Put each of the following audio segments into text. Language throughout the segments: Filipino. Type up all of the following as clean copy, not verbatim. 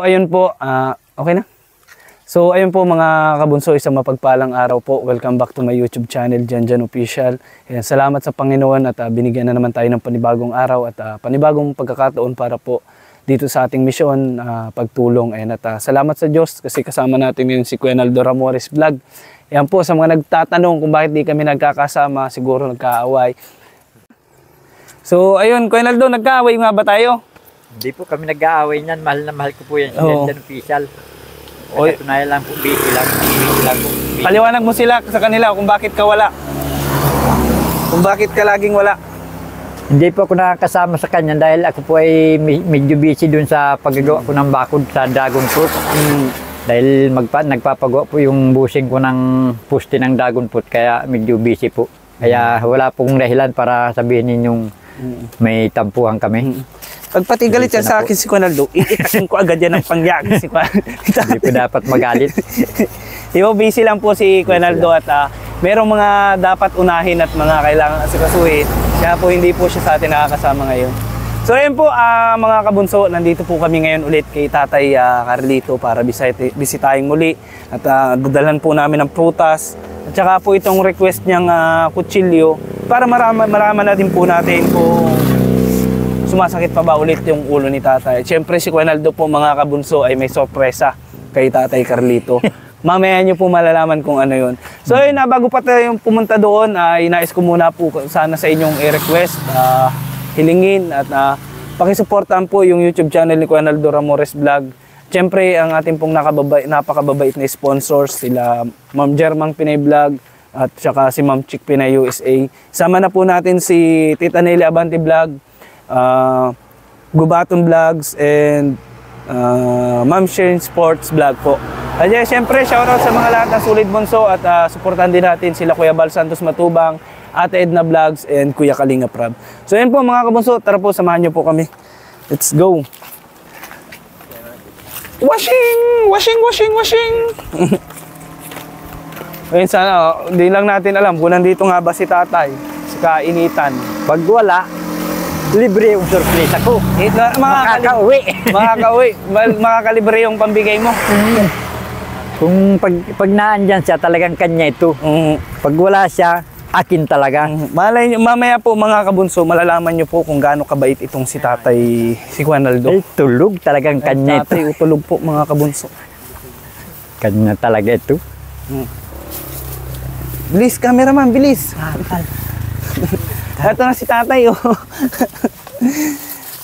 ayun po, okay na? So, ayun po mga kabunso, isang mapagpalang araw po. Welcome back to my YouTube channel, Janjan Official. Ayan, salamat sa Panginoon at binigyan na naman tayo ng panibagong araw at panibagong pagkakataon para po dito sa ating misyon, pagtulong. Ayan, at salamat sa Diyos kasi kasama natin ngayon si Kuya Naldo Ramores Vlog. Ayan po, sa mga nagtatanong kung bakit di kami nagkakasama, siguro nagkaaway. So, ayun, Kuya Naldo, nagkaaway nga ba tayo? Hindi po kami nag-aaway niyan. Mahal na mahal ko po yan. Si Janjan Official. Katunayan lang po, busy lang po. Paliwanag mo sila sa kanila kung bakit ka wala. Kung bakit ka laging wala. Hindi po ako nakakasama sa kanya dahil ako po ay medyo busy dun sa paggagawa ko ng bakod sa dragon fruit. Dahil nagpapagawa po yung busing ko ng puste ng dragon fruit kaya medyo busy po. Kaya wala pong dahilan para sabihin ninyong may tampuhan kami. Pagpati galit yan sa akin si Kuya Naldo, iitakin ko agad yan ng pangyaki si Kuya. Hindi po dapat magalit. Diba, busy lang po si Kuya Naldo at merong mga dapat unahin at mga kailangan asikasuhin. Kaya po hindi po siya sa atin nakakasama ngayon. So ayun po mga kabunso, nandito po kami ngayon ulit kay Tatay Carlito para bisitahin muli. At dadalhan po namin ng prutas. At saka po itong request niyang kutsilyo para malaman na din po natin kung sumasakit pa ba ulit yung ulo ni Tatay. Siyempre si Kuya Naldo po mga kabunso ay may sorpresa kay Tatay Carlito. Mamaya nyo po malalaman kung ano yun. So yun bago pa tayo pumunta doon, inais ko muna po sana sa inyong i-request, hilingin at pakisuportahan po yung YouTube channel ni Kuya Naldo Ramores Vlog. Siyempre ang ating pong napakababait na sponsors, sila Ma'am Jermang Pinay Vlog at saka si Ma'am Chick Pinay USA. Sama na po natin si Tita Nelly Abante Vlog, Gubaton Vlogs and Ma'am Sharon Sports Vlog po. At siyempre shoutout sa mga lahat ng Sulit Bonso at suportahan din natin sila Kuya Bal Santos Matubang, Ate Edna Vlogs and Kuya Kalinga Prab. So yan po mga kabunso, tara po samahan nyo po kami. Let's go! Washing! Ayun sana, hindi lang natin alam kung nandito nga ba si Tatay, si Kainitan. Pag wala, libre yung surprise ako. Makakauwi. Makakalibre yung pambigay mo. Kung pag naandyan siya, talagang kanya ito. Pag wala siya, akin talaga. Mamaya po mga kabunso, malalaman nyo po kung gaano kabait itong si Tatay, si Kuya Naldo. Ay, tulog talagang kanya ito. Tatay, utulog po mga kabunso. Kanya talaga ito. Bilis, cameraman, bilis. Ito na si Tatay, oh.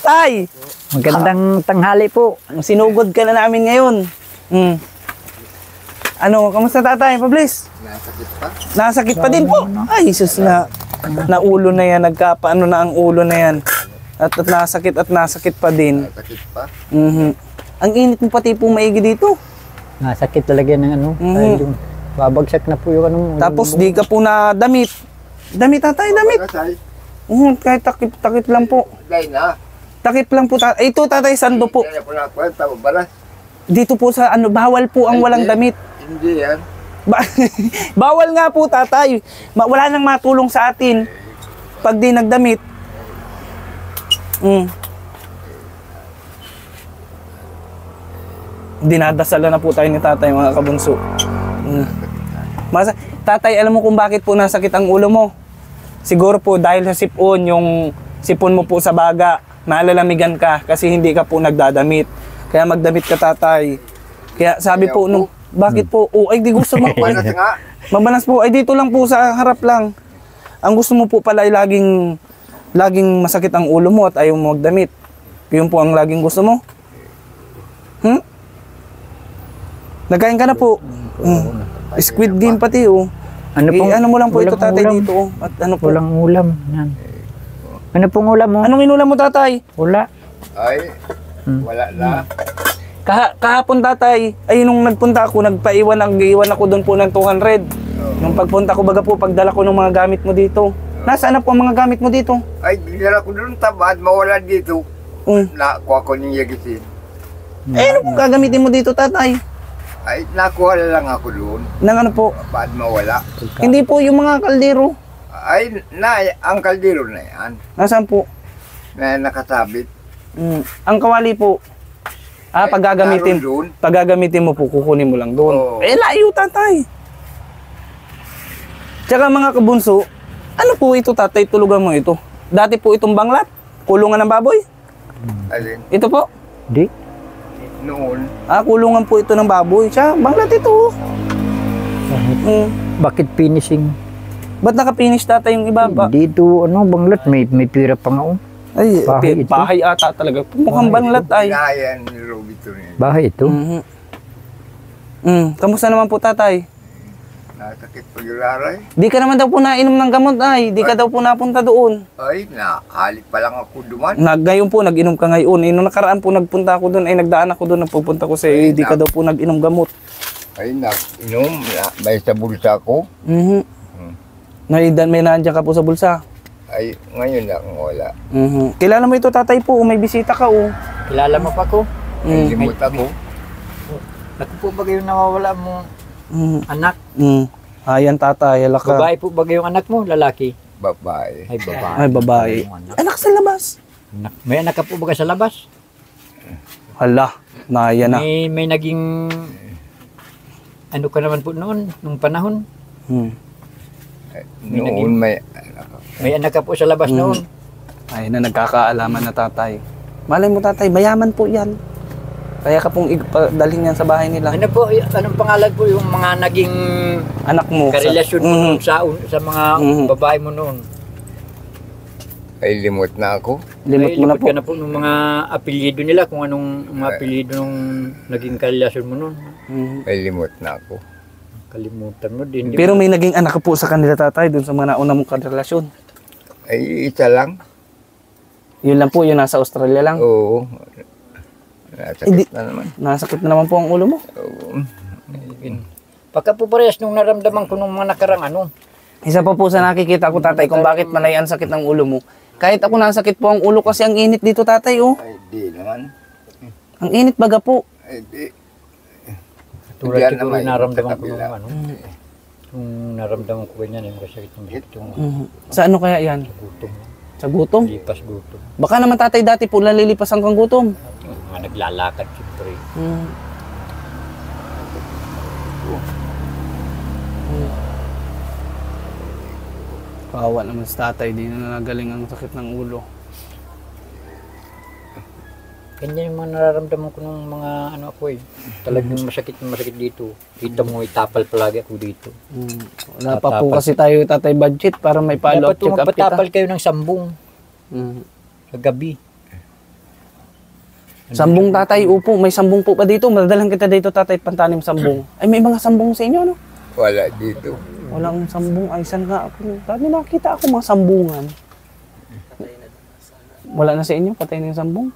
Tay! Magandang tanghali po. Sinugod ka na namin ngayon. Ano, kamusta Tatay? Pabilis? Nasakit pa? Nasakit pa din po. Ay, Jesus na ulo na yan. Nagkapaano na ang ulo na yan. At nasakit pa din. Nasakit pa? Ang init mo pati po maigi dito. Nasakit talaga ng ano. Yung babagsak na po yung ano. Tapos di ka po na damit. Damit Tatay, damit. Kahit takip lang po. Dahil na. Takip lang po. Ito Tatay, sando po. Dito po sa ano, bawal po ang walang damit. Hindi yan. Bawal nga po Tatay. Wala nang matulong sa atin pag di nagdamit. Dinadasalan na po tayo ni Tatay mga kabunso. Tatay, alam mo kung bakit po nasakit ang ulo mo? Siguro po dahil sa sipon, yung sipon mo po sa baga, nalalamigan ka kasi hindi ka po nagdadamit. Kaya magdamit ka Tatay. Kaya sabi po nung, bakit po? Ay di gusto mo. Mabanas nga. Mabanas po. Ay dito lang po sa harap lang. Ang gusto mo po pala ay laging masakit ang ulo mo at ayaw mo magdamit. Yun po ang laging gusto mo. Nagkain ka na po. Squid game pati oh. Ano mo lang po ito Tatay ulam dito oh. At ano po? Walang ulam. Yan. Ano pong ulam mo? Anong inulam mo Tatay? Wala. Ay, wala na. Kahapon Tatay, ay nung nagpunta ako, nagpaiwan ako doon po ng 200. Nung pagpunta ko baga po, pagdala ko ng mga gamit mo dito. Nasaan na po ang mga gamit mo dito? Ay, dinala ko doon tabad, mawala dito. Nakuha ko niyang yagisin. Ano po gagamitin mo dito Tatay? Ay, nakuha lang ako doon. Nang ano po? Ba't mawala? Hindi po yung mga kaldero. Ay, ang kaldero na yan. Nasaan po? Na nakasabit. Ang kawali po. Pag gagamitin, naroon doon. pag gagamitin mo po, kukunin mo lang doon. Oo. Eh, layo, tatay. Tsaka mga kabunso, ano po ito, tatay, tulugan mo ito? Dati po itong banglat, kulungan ng baboy. Alin? Ito po. Di. Noon. Kulungan po ito ng baboy. Siya, banglat ito. Bakit finishing? Ba't naka-finish tatay yung iba? Dito, ano, banglat, may pira pa nga. Ay, Bahay ito. bahay ata talaga. Mukhang banglat ay. Pinayan ni Robito rin. Bahay ito. Kamusta naman po tatay? Nasakit pag-iraray. Di ka naman daw po nainom ng gamot ay. Di ka daw po napunta doon. Ay, nakahalik pa lang ako duman. Ngayon po, nag-inom ka ngayon. Nung nakaraan po, nagpunta ako doon. Ay, nagdaan ako doon. Nagpupunta ko sa iyo. Di ka daw po nag-inom gamot. Ay, inom. May sa bulsa ko. May nandiyan ka po sa bulsa. Ay, ngayon lang wala. Kilala mo ito tatay po. May bisita ka oh. Kilala mo pa ko? Ay, limot ako. Ako po ba yung nawawala mo anak? Ayan tatay, alaka. Babae po ba yung anak mo? Lalaki? Babae. Ay, babae. Ay, babae. Anak sa labas. May anak ka po ba sa labas? Hala, naya na. May naging ano ka naman po noon, nung panahon? Noon may May anak ka po sa labas noon? Ay na, nagkakaalaman na tatay. Malay mo tatay, mayaman po yan. Kaya ka pong dalhin yan sa bahay nila. Ano po, anong pangalan po yung mga naging Anak mo. karelasyon mo noon sa mga babae mo noon? ay limot na ako. Limot mo na po. ka na po ng mga apelyido nila, kung anong mga apelyido nung naging karelasyon mo noon. Ay limot na ako. Kalimutan mo din. Pero may naging anak ka po sa kanila tatay, dun sa mga nauna mong karelasyon. Ay isa lang. Yun lang po, yun nasa Australia lang. Oo. Nasakit na naman. Nasakit na naman po ang ulo mo. Oo. Pagka po parehas nung naramdaman ko nung mga nakarang ano. Isa pa po sa nakikita ko tatay kung bakit manay ang sakit ng ulo mo. Kahit ako nasakit po ang ulo kasi ang init dito tatay oh. Ay di naman. Ang init baga po. Ay di. Tulad Diyan siguro naman, naramdaman sa ko nung kabila. ano. Nung naramdaman ko ganyan, yung kasakit ng gutom. Sa ano kaya yan? Gutom. Sa gutom? Lipas gutom. Baka naman tatay dati po nalilipas hanggang gutom. Mga naglalakad siyempre. Kawawa naman sa tatay, di na nagaling ang sakit ng ulo. Ganyan yung mga nararamdaman ko nung mga ano ako eh. Talagang masakit dito. Kita mo, itapal palagi ako dito. Wala pa po kasi tayo tatay budget para may follow-up Dapat check-up magpatapal kita. kayo ng sambong sa gabi. Sambong tatay, upo. May sambong po pa dito. Madadalan kita dito tatay, pantanim sambong. Ay, may mga sambong sa inyo, no? Wala dito. Walang sambong. Ay, saan nga ako? Dati nakita ako mga sambungan. Wala na sa inyo? Patay na yung sambong?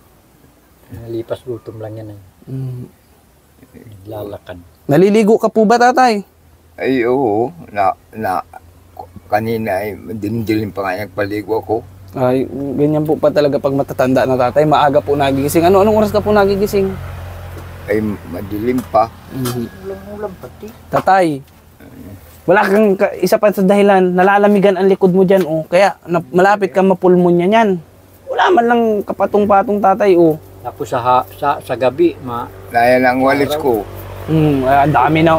Lipas gutom lang yan eh. Naglalakad. Naliligo ka po ba tatay? Ay oo. Kanina ay dindilim pa nga nagpaligo ako. Ay, ganyan po pa talaga pag matatanda na tatay. Maaga po nagigising. Anong oras ka po nagigising? Ay madilim pa. Ulam-ulam pati. Tatay, wala kang isa pa sa dahilan, nalalamigan ang likod mo dyan, oh. Kaya malapit ka mapulmonya niyan. Wala man lang kapatong-patong tatay, oh. Tapos sa gabi, Naya ng walis ko.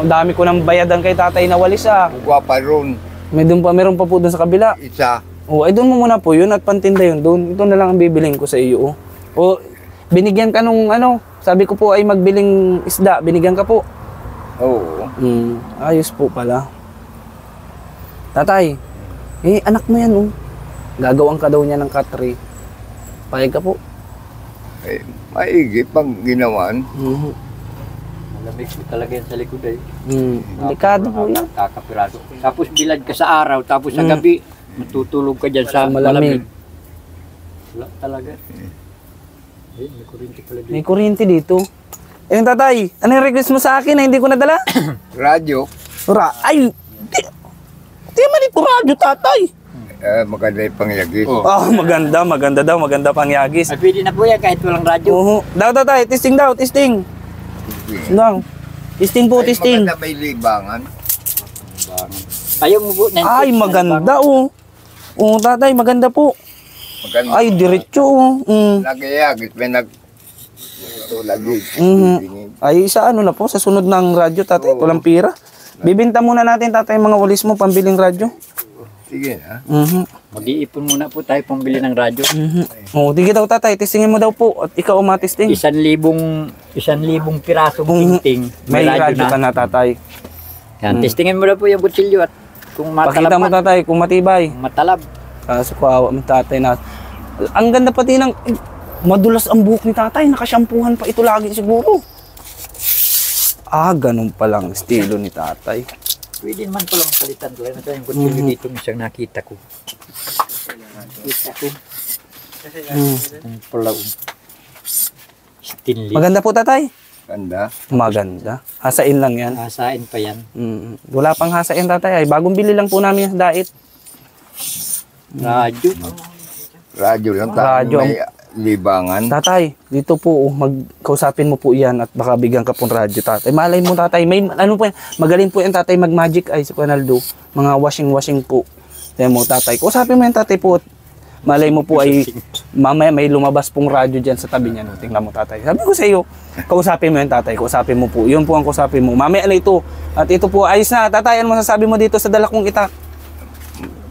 Dami ko nang bayadan kay tatay na walis, ah. Guwapa ron. Meron pa po doon sa kabila. Isa. Oh, ay doon mo muna po yun at pantinda yun doon. Ito na lang ang bibiling ko sa iyo, oh. O, binigyan ka nung ano, sabi ko po ay magbiling isda, binigyan ka po. Oo. Ayos po pala. Tatay, anak mo yan, oh. Gagawang ka daw niya ng katri. Payag ka po. Ay, maigi pag ginawan. malamig talaga yan sa likod eh. Delikado po yan. Kakapirado. Tapos bilad ka sa araw, tapos sa gabi, matutulog ka dyan sa Malamig. malamig. Wala talaga. Eh, may kuryente pala dito. May kuryente dito. Ayun tatay, ano yung request mo sa akin na hindi ko nadala? Radyo. Ay, di mali po radyo tatay. Maganda yung pangyagis. Maganda pangyagis. Ay, pwede na po yan kahit walang radyo. Daw tatay, testing daw, testing. Daw. Testing po, Ay, testing. maganda may libangan. Ayaw mo po. Ay, maganda oh. Oo, tatay, maganda po. Maganda. Ay, diretso oh. Nagyagis. May Tulad yun. Ay, sa ano na po, sa sunod ng radyo, tatay, walang pira. Bibinta muna natin, tatay, mga walis mo, pambiling radyo. Sige na. Mag-iipon muna po tayo pambili ng radyo. Oo, sige daw, tatay, testingin mo daw po, at ikaw umatisting. 1,000 pirasong tingting. May radyo ka na, tatay. Yan, testingin mo na po yung kutsilyo at kung matalab Pakita mo, tatay, kung matibay. matalab. Kaso kawawa mo, tatay, na... Ang ganda pati ng... Madulas ang buhok ni tatay, nakasyampuhan pa ito lagi siguro. Ganun palang estilo ni tatay. Pwede naman palang palitan ko. Ito yung kutsilyo dito isang nakita ko. Ang palaw. Stainless. Maganda po, tatay. Ganda. Maganda. Hasain lang yan. Hasain pa yan. Wala pang hasain, tatay. Ay, bagong bili lang po namin yung dait. Radyo. Radyo lang. Radyo. May libangan. Tatay, dito po, magkausapin mo po yan at baka bigyan ka pong radyo, tatay. Malay mo, tatay. May, ano po yan, magaling po yan, tatay, mag-magic ay si Kuanaldo. Mga washing po. Kaya mo, tatay. Kausapin mo yan, tatay po. Malay mo po ay mamaya may lumabas pong radyo dyan sa tabi niya. No? Tingnan mo, tatay. Sabi ko sa iyo, kausapin mo yan, tatay. Kausapin mo po. Yun po ang kausapin mo. Mamaya na ito. At ito po, ayos na. Tatay, ano masasabi mo dito sa dala kong itak?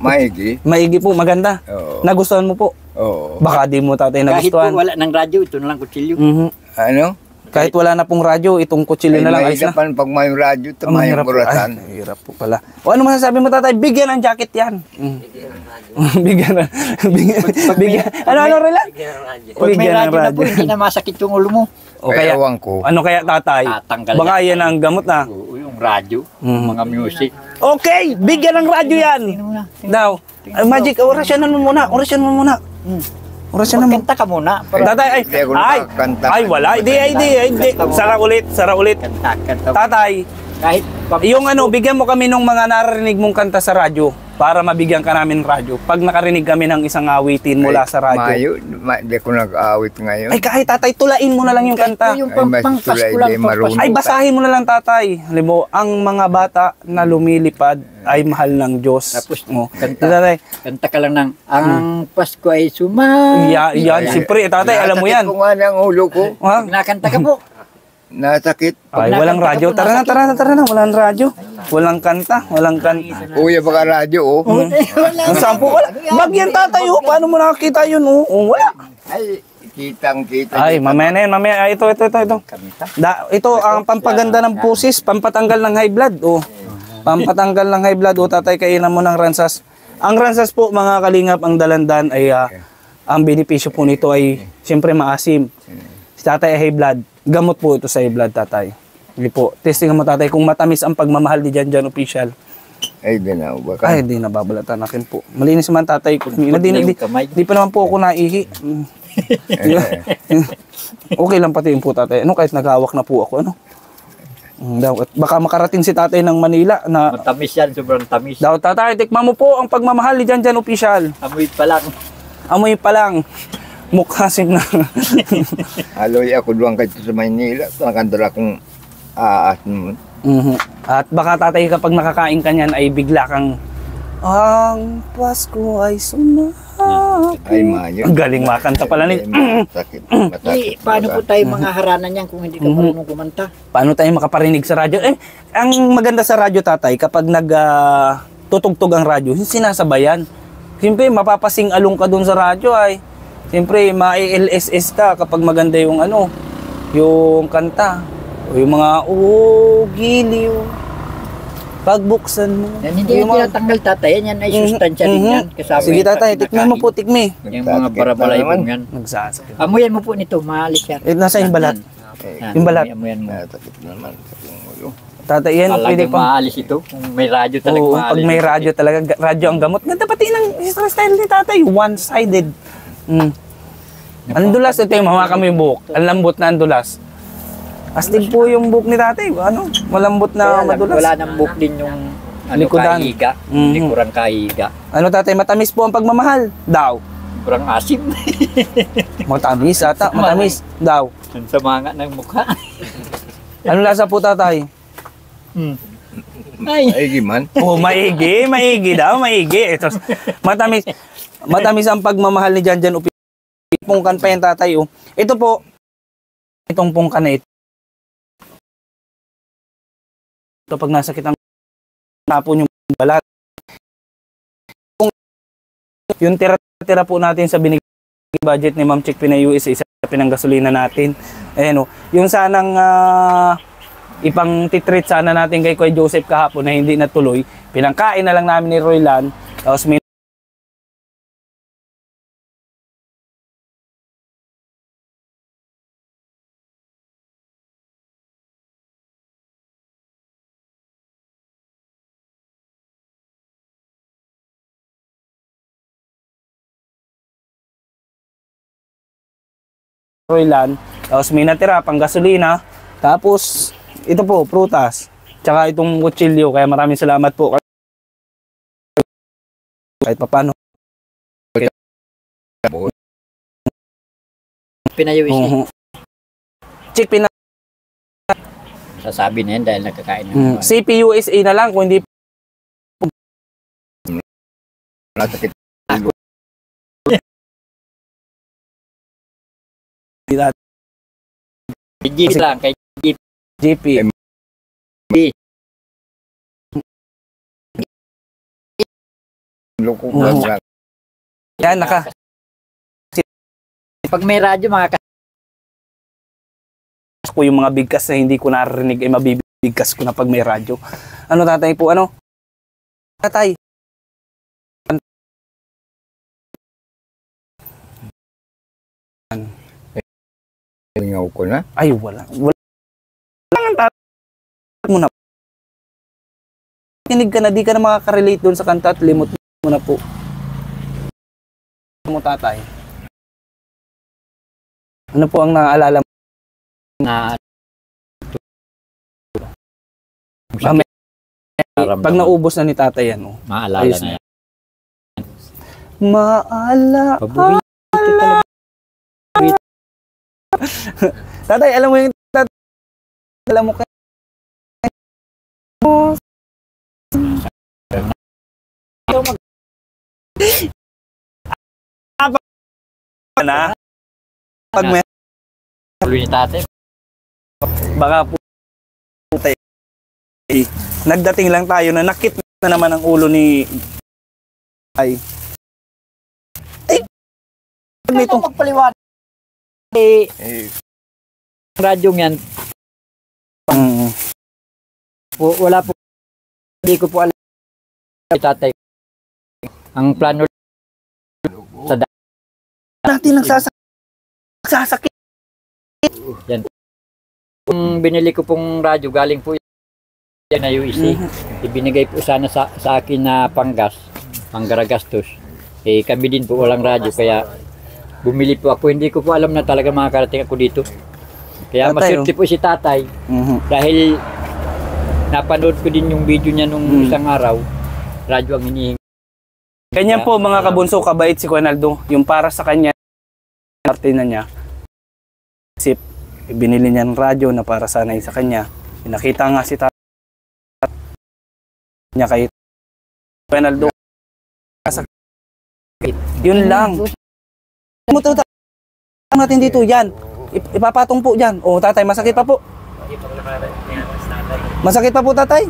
Maigi. Maigi po, maganda. Oo. Nagustuhan mo po? Oo. Baka di mo, tatay, Kahit po nagustuhan. wala ng radyo, ito na lang kutsilyo. Ano? Kahit wala na pong radyo, itong kutsilyo na lang, ayos na. Mahirap pag may radyo, ito may Mahirap po. muratan. Ay, hirap po pala. O ano masasabi mo, tatay? Bigyan ng jacket yan. Bigyan ng... Bigyan... Ano, Rela? Pag may Bigyan ng radyo na po, radyo. hindi na masakit yung ulo mo. O kaya, Ewan ko. ano kaya, tatay? Tatanggal Baka yan ang gamot na. Oo, yung radyo, mga music. Okay, bigyan ng radyo yan. Daw. Ay, Magic, orasyonan mo muna. Orasyonan mo muna. Orasyonan mo. Magkanta ka muna. Para Tatay, Hindi ako ay, nakakanta. ay, wala. Hindi. Sara ulit. kanta. Tatay, Kahit yung ano, bigyan mo kami ng mga naririnig mong kanta sa radyo para mabigyan ka namin ng radyo. Pag nakarinig kami ng isang awitin mula sa radyo. Hindi ko nag-aawit ngayon. Ay, kahit tatay, tulain mo na lang yung kanta. yung Ay, mas pangpas tulay, ko lang, di marunong. Ay, basahin mo na lang, tatay. Alam mo, ang mga bata na lumilipad ay mahal ng Diyos. Tapos, Oh. kanta. Tatay, Kanta ka lang ng, ang Pasko ay sumali. yan, siyempre, tatay, alam mo yan. Nasakit ko nga ng ulo ko. Ha? Pag nakanta ka po, Nasakit. Ay, walang radyo. Tara na. Walang radyo. Walang kanta. Kuya, baka radyo, oh. Ang sampu, wala. Bagyan, tatay, oh. Paano mo nakakita yun, oh? Oh, wala. Ay, kitang-kita. Ay, mamaya na yan, mamaya. Ito. Ito ang pampaganda ng pusis, pampatanggal ng high blood, oh. Pampatanggal ng high blood, oh, tatay, kainan mo ng ransas. Ang ransas po, mga kalingap, ang dalandan ay, ang benepisyo po nito ay, siyempre, maasim. Si tatay ay high blood. Gamot po ito sa high blood, tatay. Hindi po. Testing mo, tatay, kung matamis ang pagmamahal ni Janjan Official. Ay, di na, baka. Ay, di nababalatan akin po. Malinis man, tatay ko. Di kamay. pa naman po ako naihi. Okay lang pati yung po, tatay. Ano, kahit naghawak na po ako, ano? Baka makarating si tatay ng Manila na... matamis yan, sobrang tamis. Daw, tatay, tikman mo po ang pagmamahal ni Janjan Official. Amoy pa lang. Amoy pa lang. Mukhasim na. Aloy ako doon kahit sa Maynila. Nakandala akong aasin mo. At baka tatay kapag nakakain ka niyan ay bigla kang ang Pasko ay sumapit. Ay, mayo. Ang galing makanta pala ni. Sakit. Eh, paano po tayo mga haranan yan kung hindi ka marunong kumanta? Paano tayo makaparinig sa radyo? Ang maganda sa radyo, tatay, kapag tutugtog ang radyo, sinasabayan. Siyempre, mapapasing along ka dun sa radyo ay. Siyempre, ma-LSS ka kapag maganda yung yung kanta. O yung mga, giliw. Pagbuksan mo. Yan, hindi yung tinatanggal tatay. Yan ay sustansya din yan. Kasama Sige, yan tatay, sa tikman mo po, tikmi. Yung mga barabalay yan. Nagsasakit. Amuyan mo po nito, maalis yan. Nasa yung balat. Yan, Yung balat. Amuyan mo. Sakit naman. Sakit ng ulo. Tatay, yan, pwede Talagang pang... maalis ito. Kung may radyo talaga Oo, maalis. pag may radyo talaga, radyo ang gamot. Ganda pati ng style ni tatay, one-sided. Andulas, ito yung hawakan mo yung buhok. Ang lambot na andulas. Astig po yung buhok ni tatay. Malambot na madulas. Wala nang book din yung Likudan. kahiga. Likurang kahiga. Ano tatay, matamis po ang pagmamahal. Daw. Kurang asim. Matamis ata, matamis. Daw. Ang sama nga ng mukha. Ano lasa po tatay? Ay. Ay, giman. Oh, maigi daw, maigi. Ito, matamis ang pagmamahal ni Janjan Upipong kan pa yan tatay. Ito po, itong pungka na ito. Ito pag nasakit ang tapon yung balat. Yung tira-tira po natin sa binigay budget ni Ma'am Chick Pinay USA sa pinanggasolina natin. Ayan o. Yung sanang ipang titreat sana natin kay Kuya Joseph kahapon na hindi natuloy. Pinangkain na lang namin ni Roylan. Tapos may Roylan, tapos may natira pang gasolina, tapos ito po, prutas, tsaka itong kutsilyo, kaya maraming salamat po kahit papano. Pinayuis Chick Pinay, sasabi na yan dahil nakakain ng CPUSA na lang kung hindi Nasakit. GP lang kay GP. Loko Oo. lang. Yan, naka. Pag may radyo mga Ko yung mga bigkas na hindi ko narinig ay mabibigkas ko na pag may radyo. Ano tatay po, ano? Tatay. Tingaw ko na. Ay, wala. Wala ang tatay mo na. Tinig ka na, di ka na makaka-relate doon sa kanta at limot mo na po. Mo tatay. Ano po ang naaalala mo? na Pag naubos na ni tatay yan, oh. maalala Ayos na yan. Maala. Paborito talaga. Tatay, alam mo yung tatay. Alam mo kayo. Na? Pag may Tuloy ni tate. baka po tayo. Nagdating lang tayo na nakit na naman ang ulo ni ay nito magpaliwanag. Eh, Eh, radyong yan, wala po, hindi ko po alam tatay. Ang plano natin nagsasakit. kung binili ko pong radyo, galing po yan na UEC. Ibinigay po sana sa akin na panggas, panggaragastos. Eh kami din po walang radyo, kaya bumili po ako. Hindi ko po alam na talaga makakarating ako dito. Kaya Tatay, maswerte po si tatay dahil napanood ko din yung video niya nung isang araw. Radyo ang hinihingi. Ganyan po mga kabunso, kabait si Kuanaldo. Yung para sa kanya, parte na niya. Isip, binili niya ng radyo na para sanay sa kanya. Pinakita nga si tatay niya kay Kuanaldo. Yun lang. Mo to natin dito yan. Ipapatong po diyan. Oh, tatay, masakit pa po. Masakit pa po, tatay?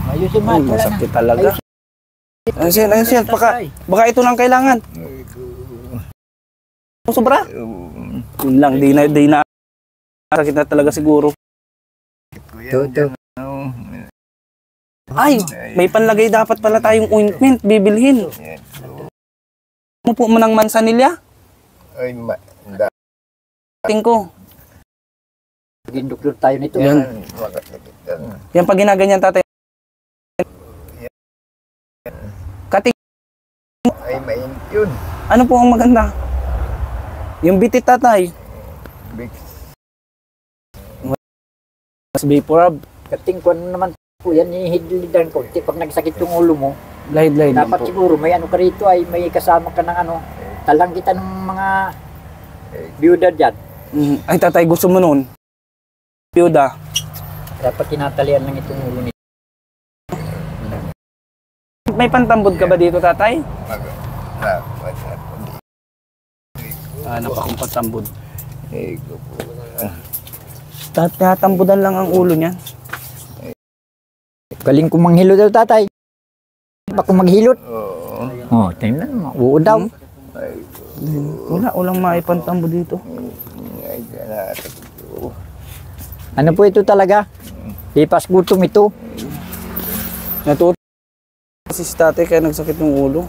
Ayusin mo. Masakit talaga. Ayun, baka ito lang kailangan. Sobra? Yun lang, di na sakit na talaga siguro. Ito. Ay, may panlagay dapat pala tayong ointment, bibilhin. Ano po man ng mansanilya? ay, Tingin ko. Naging doktor tayo nito. Yan. makasakit yan. Yan pag ginaganyan tatay. Kating, Ay, mainit yun. ano po ang maganda? Yung bitit tatay. Big Mas Vaporub. Kating ko naman po yan, ihidlidan ko. Pag nagsakit yung ulo mo, Light lang dapat po. siguro may ano ka rito ay may kasama ka ng ano. Talang kita ng mga byuda dyan. Ay tatay, gusto mo nun? Piyuda. Dapat tinatalian lang itong ulo nito. May pantambod ka ba dito tatay? mag... Na, Ano pa kung pantambod? Ego po. Tatambudan lang ang ulo niya. Galing kong manghilot daw, tatay. Pa kung maghilot. Oo. Oh, tingnan mo. Oo daw. Ay, Walang maipantambo dito. ay, ganat. Ano po ito talaga? Lipas gutom ito. Natuto si tatay kaya nagsakit ng ulo.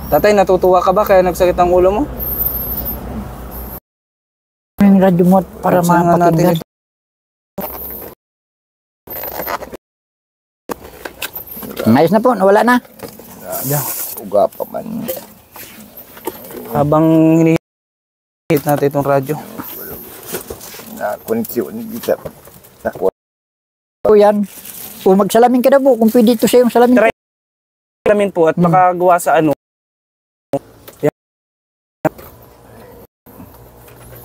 Tatay, natutuwa ka ba kaya nagsakit ang ulo mo? Yung radyo mo para Buksan nga natin mapakinggan. ito. Ayos na po, nawala na. Uga pa man. Habang hinihit natin itong radyo. Na-koneksyon kita. Nakuha. O yan. O magsalamin ka na po kung pwede ito sa yung salamin. Try. Salamin po at makagawa sa ano.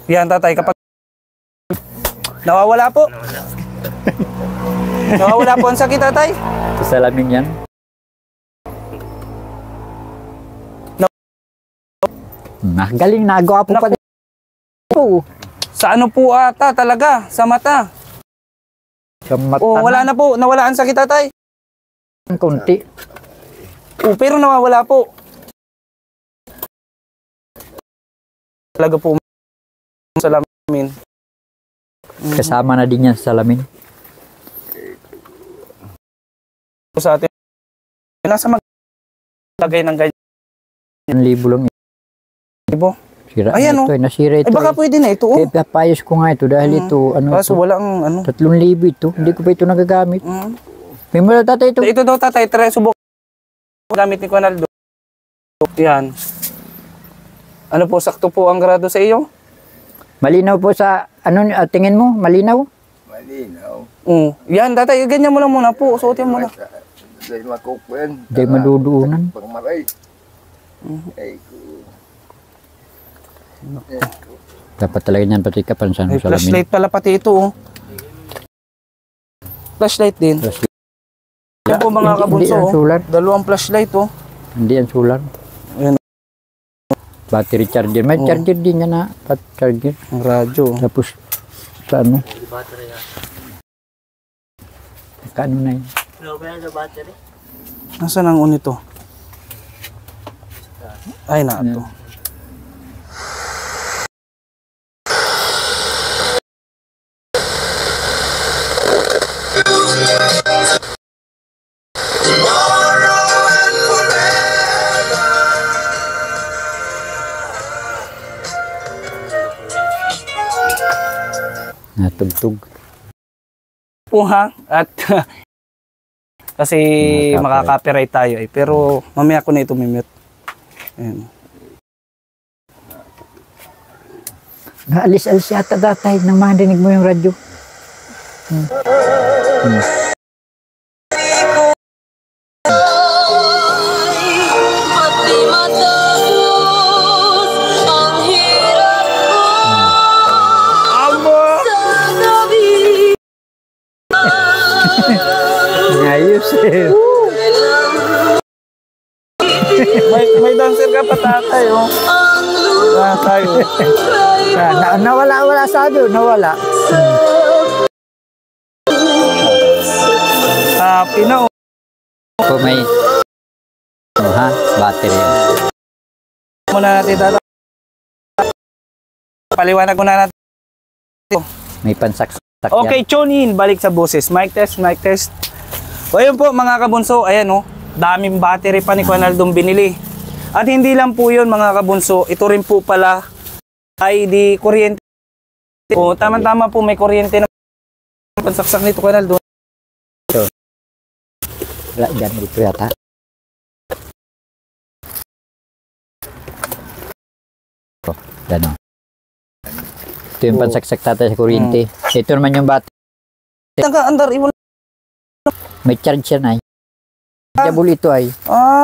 Yan tatay, kapag nawawala po. Nawawala po ang sakit tatay. Sa salamin yan. Galing na, gwapo pa. Oo. Sa ano po ata talaga, sa mata. Sa mata Oh, wala na po, nawala ang sakit tatay. Kunti. Oh, pero nawawala po. Talaga po salamin. Kasama na din yan sa salamin. Sa atin. Nasa maglagay ng ganyan. 1,000 lang. Ibo. Sira Ayan, na ito. Nasira ito. Eh baka pwede na ito. Oh. Eh, papayos ko nga ito dahil ito, ano Kaso ito, walang ano. 3,000 ito. Hindi ko pa ito nagagamit. Mm. May mula tatay ito. Ito daw tatay, try subok gamit ni Conaldo. Yan. Ano po, sakto po ang grado sa iyo? Malinaw po sa, ano, tingin mo? Malinaw? Malinaw. Yan, tatay, ganyan mo lang muna po. Suotin mo na. Dahil makukuyan. Hindi maduduunan. Pangmaray. Ay, Dapat talaga niyan pati kapansan May sa salamin. flashlight pala pati ito. Oh. Flashlight din. Yan po mga Hindi kabunso. yan Oh. solar. Dalawang flashlight. Oh. Hindi yan solar. Ayan. Battery charger. May Oo. charger din yan na. Charger. Ang radyo. Tapos, sa ano? Kaano na yun? Nasaan ang on ito? Ay, na ito. Natugtog. Po ha. At kasi makaka-copyright tayo eh. Pero mamaya ko na ito mimute. Ayan. Naalis-alis yata datay nang marinig mo yung radyo. Pati matapos ang hirap ko sa gabi. Ayos eh. May dancer ka pa tatay oh. Tatay oh. Nawala sa doon. Nawala. Happy na oh. Po may battery. Muna natin tatay. Paliwanag muna natin. May pansaksak yan. Okay, tune in. Balik sa boses. Mic test, mic test. O yun po mga kabunso. Ayan oh. Daming battery pa ni Conaldong binili. At hindi lang po yun mga kabunso. Ito rin po pala ay di kuryente. O tama-tama po may kuryente na pansaksak nito Conaldo. Wala dyan dito yata. Gano'n. Ito yung pansaksak tatay sa kuryente. Ito naman yung battery. Taga-andar, iwan. May charge yan ay. Jabul ito ay.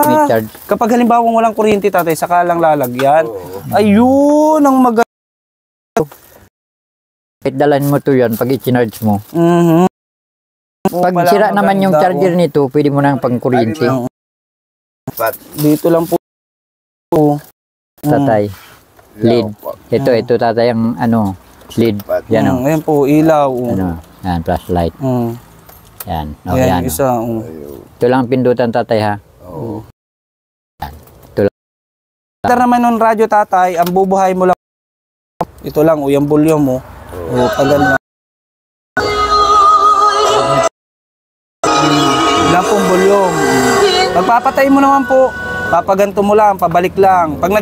May charge. Kapag halimbawa walang kuryente tatay, saka lang lalagyan. Ayun ang maganda. Kahit dalan mo to yan pag i-charge mo. Pag Pala sira ang naman yung maganda, charger nito, pwede mo nang pang kuryente. Dito lang po. Tatay. lead. Ito tatay ang ano, lead. Yan o. Ayan po, ilaw. Ano, yan, flashlight. Yan. O, Ayan, yan. O. isa. Ito lang ang pindutan tatay ha. Oo. Ito naman ng radyo tatay, ang bubuhay mo lang. Ito lang, yung volume mo. Pag ano. Lang pong volume. Pagpapatay mo naman po, papaganto mo lang, pabalik lang. Pag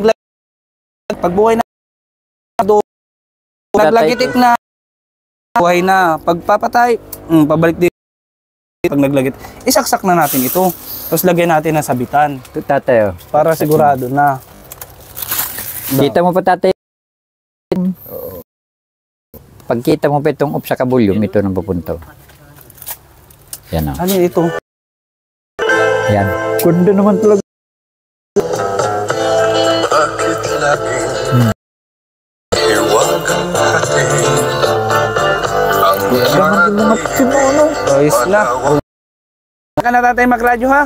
pagbuhay na do, naglagitik na, buhay na. Pagpapatay, pabalik din. Pag naglagit, isaksak na natin ito. Tapos lagyan natin ng sabitan Ito tatay o. para sigurado na. Kita mo pa tatay. Pagkita mo pa itong up sa kabulyom, ito nang pupunto. Yan o. Ano ito? Yan. Kundo naman talaga. Ayos na. Saka na tatay magradyo ha?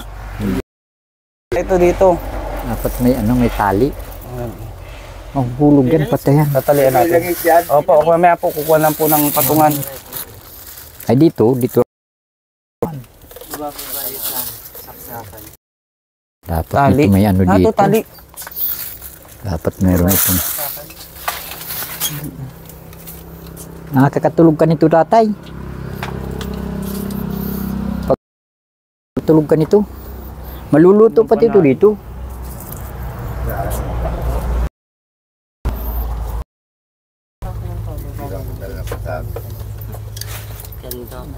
Ito dito. Dapat may ano, may tali. Ang hulog yan, patay yan. Tatalian natin. Opo, mamaya po kukuha lang po ng patungan. Ay dito. Dapat Tali. ito may ano dito. Tali. Dapat meron ito. Nakakatulog ka nito tatay. Pag tulog ka nito, maluluto pati ito dito.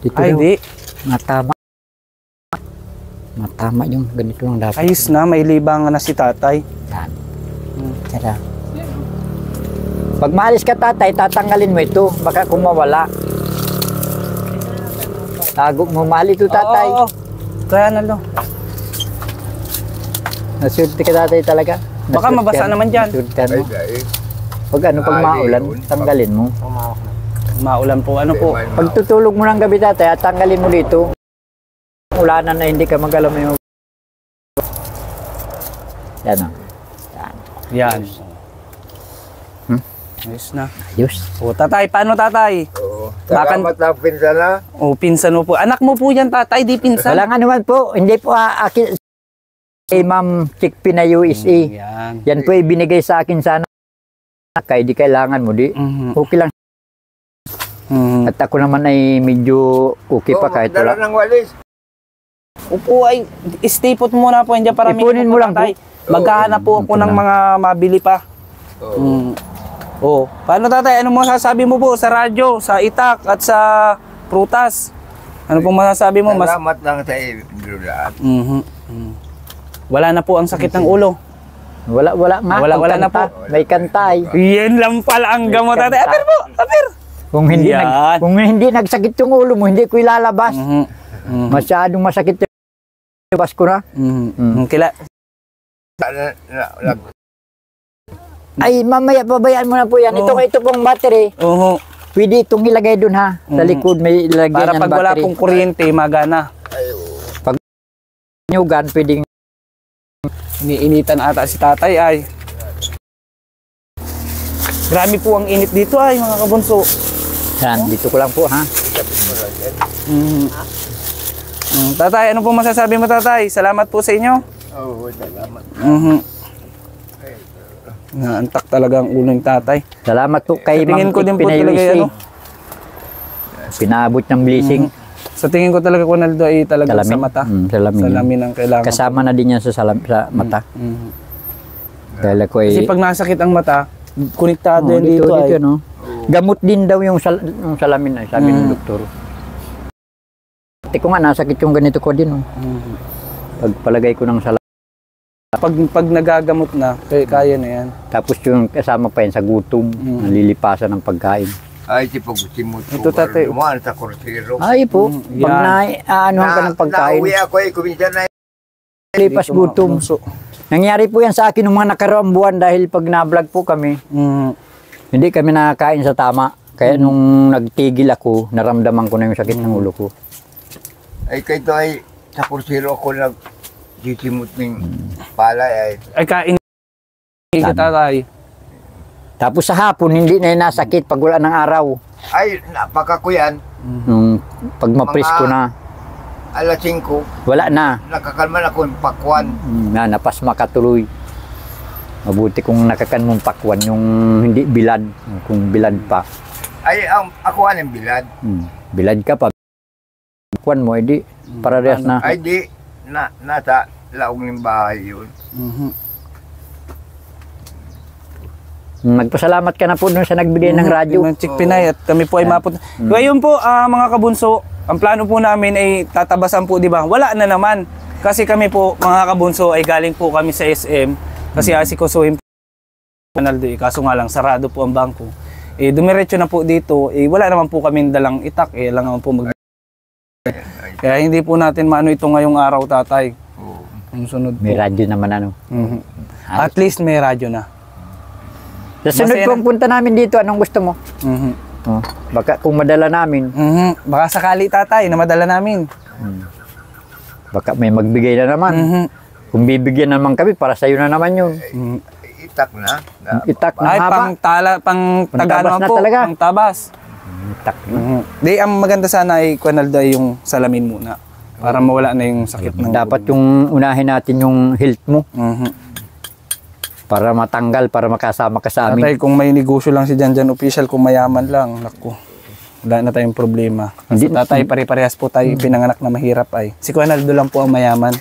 Dito Ay, daw. di. Matama. Matama yung ganito lang dapat. Ayos na, may libangan na si tatay. Yan. Tara. Pag maalis ka tatay, tatanggalin mo ito. Baka kung mawala. Tago mo, mahal ito tatay. Oo. Kaya na lo. Nasurti ka tatay talaga. Baka mabasa naman dyan. Nasurtihan mo. Pag ano, pag maulan, tanggalin mo. Maulan po, ano po. Pag tutulog mo ng gabi tatay, at tanggalin mo dito. Ulanan na hindi ka mag-alam yung... Yan o. Yan. Ayos na. Ayos. O, tatay, paano tatay? Oo. Salamat lang pinsan na. O, pinsan mo po. Anak mo po yan, tatay, di pinsan. Wala nga naman po. Hindi po akin. Kay Ma'am Chickpea na USA. Yan. Yan po ay binigay sa akin sana. Kaya di kailangan mo. Di. Okay lang. At ako naman ay medyo okay pa kahit dala wala. ng walis. Upo ay, stay put muna po. Diyan para Ipunin mo lang po. Maghahanap po ako ng mga mabili pa. Oh, paano tatay? Ano mo sasabi mo po sa radyo, sa itak at sa prutas? Ano pong masasabi mo? Salamat lang sa inyo lahat. Wala na po ang sakit ng ulo. Wala nga. Wala na Kanta. po. May kantay. Yan lang pala ang gamot tatay. Apir po, apir. Kung hindi, Yan. kung hindi nagsakit yung ulo mo, hindi ko ilalabas. Masyadong masakit yung labas ko na. Kila. Ay, mamaya, pabayaan mo na po yan. Ito pong battery. Oo. Pwede itong ilagay dun ha. Sa likod may ilagay Para ng pag wala battery. pong kuryente, magana. Nyugan, pwedeng Iniinitan ata si tatay ay. Grabe po ang init dito ay mga kabunso. yan. Dito ko lang po ha. Tatay, ano po masasabi mo tatay? Salamat po sa inyo. Oo, salamat. Naantak talaga ang ulo ng tatay. Salamat po kay Tingin Ma'am ko din po Chickpea na talaga USA. ano. Pinaabot ng blessing. Sa tingin ko talaga Ronaldo ay talaga Salamin. sa mata. Salamin. Salamin ang kailangan. Kasama na din yan sa mata. Dahil ako ay... Kasi pag nasakit ang mata, konektado yan dito ay. no? Gamot din daw yung salamin ay sabi ng doktor. Ate ko nga, nasakit yung ganito ko din. Oh. Pagpalagay ko ng salamin. Pag nagagamot na, kaya na yan. Tapos yung kasama pa yan sa gutom, nalilipasan ng pagkain. Ay, si Pagusimo. Ito, tatay. Dumaan sa kursiro. Ay po, pag naaanuhan ka ng pagkain, Nauwi ako kuminsan na lipas gutom. Nangyari po yan sa akin ng mga nakaraang buwan dahil pag na-vlog po kami, hindi kami nakakain sa tama. Kaya nung nagtigil ako, naramdaman ko na yung sakit ng ulo ko. Ay, kaya ito ay sa kursiro ako nagsisimot ng palay ay. Ay kain ka tatay. Tapos sa hapon, hindi na yun nasakit pag wala ng araw. Ay, napakakuyan. Pag mapresko na, Alas 5, wala na. nakakalman ako yung pakwan. Napasma ka tuloy. Mabuti kung nakakan mong pakwan, yung hindi bilad. Kung bilad pa. Ay, ako ang bilad. Bilad ka pa. Pakwan mo, edi. Parehas na. Ay, di. Nasa laog ng bahay yun. Magpasalamat ka na po dun sa nagbigay ng radyo. Chick Pinay at kami po ay mapunta. Ngayon po, mga kabunso, ang plano po namin ay tatabasan po, di ba? Wala na naman. Kasi kami po, mga kabunso, ay galing po kami sa SM. Kasi asikusuhin po Ronaldo, kaso nga lang, sarado po ang bangko. Dumiretso na po dito, wala naman po kami dalang itak, lang naman po Kaya hindi po natin maano ito ngayong araw, tatay. Ang sunod po. May radyo naman ano. At least may radyo na. Sa sunod Masaya pong punta namin dito, anong gusto mo? Baka kung madala namin. Baka sakali, tatay, na madala namin. Baka may magbigay na naman. Kung bibigyan naman kami, para sa'yo na naman yun. Itak na. Itak na Ay, haba. pang Pangtabas tagano na po, talaga. pang tabas. Itak na. Di, ang maganda sana ay Kuanaldo ay yung salamin muna. Para mawala na yung sakit ng Dapat yung unahin natin yung health mo. Para matanggal, para makasama ka sa amin. Tatay, kung may negosyo lang si Janjan Official, kung mayaman lang, naku, wala na tayong problema. Kasi tatay, pare-parehas po tayo pinanganak na mahirap ay. Si Kuanaldo lang po ang mayaman.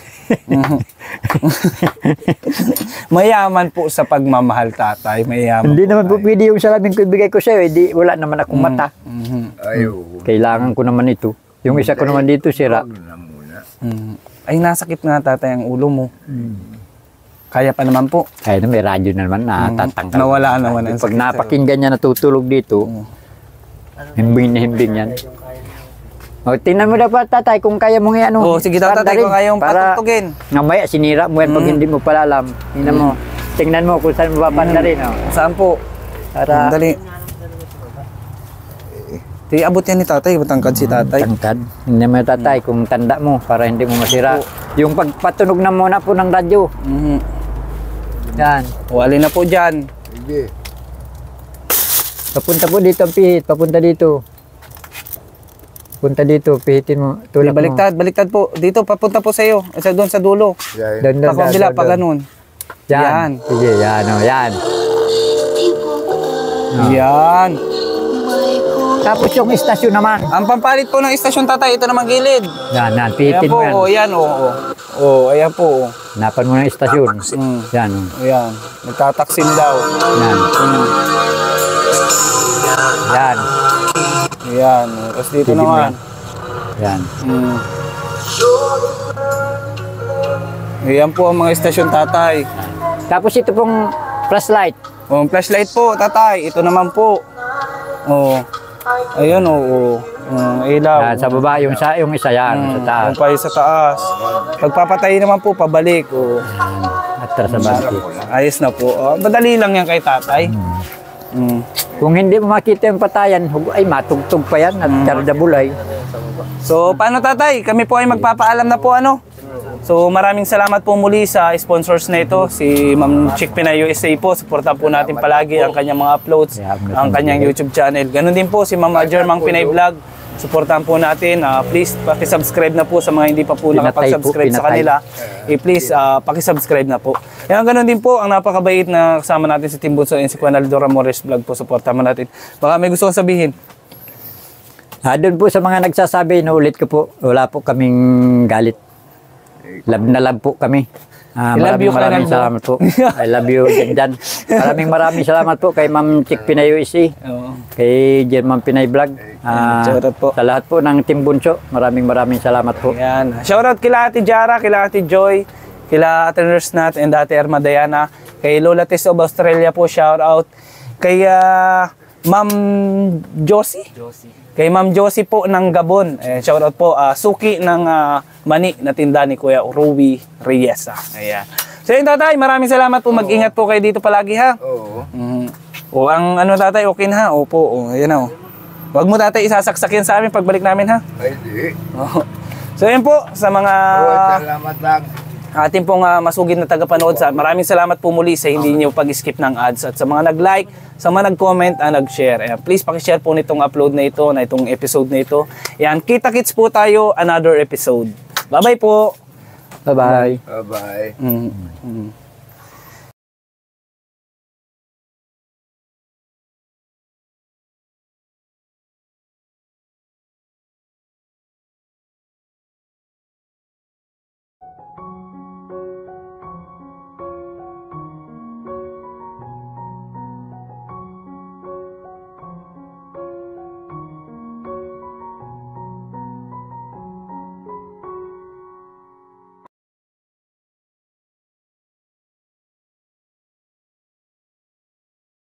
Mayaman po sa pagmamahal, tatay. Mayaman. Hindi naman po pwede yung salamin ko ibigay ko sa'yo. Di, wala naman akong mata. Ayaw. Kailangan ko naman ito. Yung isa ko naman dito, sira. Na muna. Ay, nasakit na, tatay, ang ulo mo. Kaya pa naman po. Kaya na may radyo na naman, natatanggal. Nawala naman ang Pag sakit. napakinggan niya natutulog dito, himbing na himbing yan. O, tingnan mo dapat, tatay, kung kaya mong i-ano. Oo, sige, tatay, start na rin. kung kaya mong Para patugtugin. Mamaya, sinira mo yan pag hindi mo pala alam. Tingnan mo. Tingnan mo kung saan mo papanda rin. Oh. Saan po? Para Dali. Abot yan ni tatay, matangkad si tatay. tangkad. Hindi mo tatay, kung tanda mo, para hindi mo masira. Yung pagpatunog na muna po ng radyo. Yan. Wali na po dyan. Sige. Papunta po dito ang pihit. Papunta dito. Punta dito, pihitin mo. Tulak mo. Baliktad po. Dito, papunta po sa iyo. Doon sa dulo. Yan. Doon, Sa kabila, pa ganun. Yan. Yan. Sige, yan. Oh, yan. Yan. Tapos yung istasyon naman. Ang pampalit po ng istasyon, tatay, ito naman gilid. Yan, yan. Ayan Pihitin po, mo yan. ayan po. Hanapan mo ng istasyon. Yan. Oh. Ayan. Nagtataksin daw. Yan. Yan. Ayan. Tapos dito Pihitin mo naman. yan. Yan. Ayan po ang mga istasyon, tatay. Tapos ito pong flashlight. Flashlight po, tatay. Ito naman po. Ayan, ilaw. Yan, sa baba, yung isa yan. Sa taas. Yung payo sa taas. Pagpapatay naman po, pabalik. Atras sa bati. Ayos na po. Madali lang yan kay tatay. Kung hindi mo makita yung patayan, ay matugtog pa yan at chargeable ay. So, paano tatay? Kami po ay magpapaalam na po ano. So, maraming salamat po muli sa sponsors na ito. Si Ma'am Chick Pinay USA po. Supportan po natin palagi ang kanyang mga uploads, ang kanyang YouTube channel. Ganon din po si Ma'am Jermang Pinay Vlog. Supportan po natin. Please, pakisubscribe na po sa mga hindi pa po nakapag-subscribe sa kanila. Please, pakisubscribe na po. Yan, ganon din po ang napakabait na kasama natin si Team Bunso and si Kuanaldo Ramores Vlog po. Supportan mo natin. Baka may gusto kong sabihin. Doon po sa mga nagsasabi, naulit ko po, wala po kaming galit. Love na love po kami. Maraming salamat po. I love you, Jan. Maraming salamat po kay Ma'am Chick Pinay USA, kay Jerman Pinay Vlog, sa lahat po ng Team Bunso. Maraming salamat po. Yan. Shoutout kila Ate Jara, kila Ate Joy, kila Ate Nurse Nat and Ate Erma Diana, kay Lola Tess of Australia po, shoutout. Kay Ma'am Josie. Kay Ma'am Josie po ng Gabon. Shoutout po. Suki ng mani na tinda ni Kuya Ruby Reyes. Ayan. So yun, tatay, maraming salamat po. Mag-ingat po kayo dito palagi, ha? Oo. O ang ano, tatay, okay na, ha? Opo, ayan na. Huwag mo, tatay, isasaksak yan sa amin pagbalik namin, ha? Ay, di. So yun po, sa mga... Salamat lang. ating pong masugid na tagapanood. Maraming salamat po muli sa hindi niyo pag-skip ng ads at sa mga nag-like, sa mga nag-comment at nag-share. Ayan, please paki-share po nitong upload na ito, na itong episode na ito. Ayan, kita-kits po tayo another episode. Bye-bye po. Bye-bye. Bye-bye. Mm.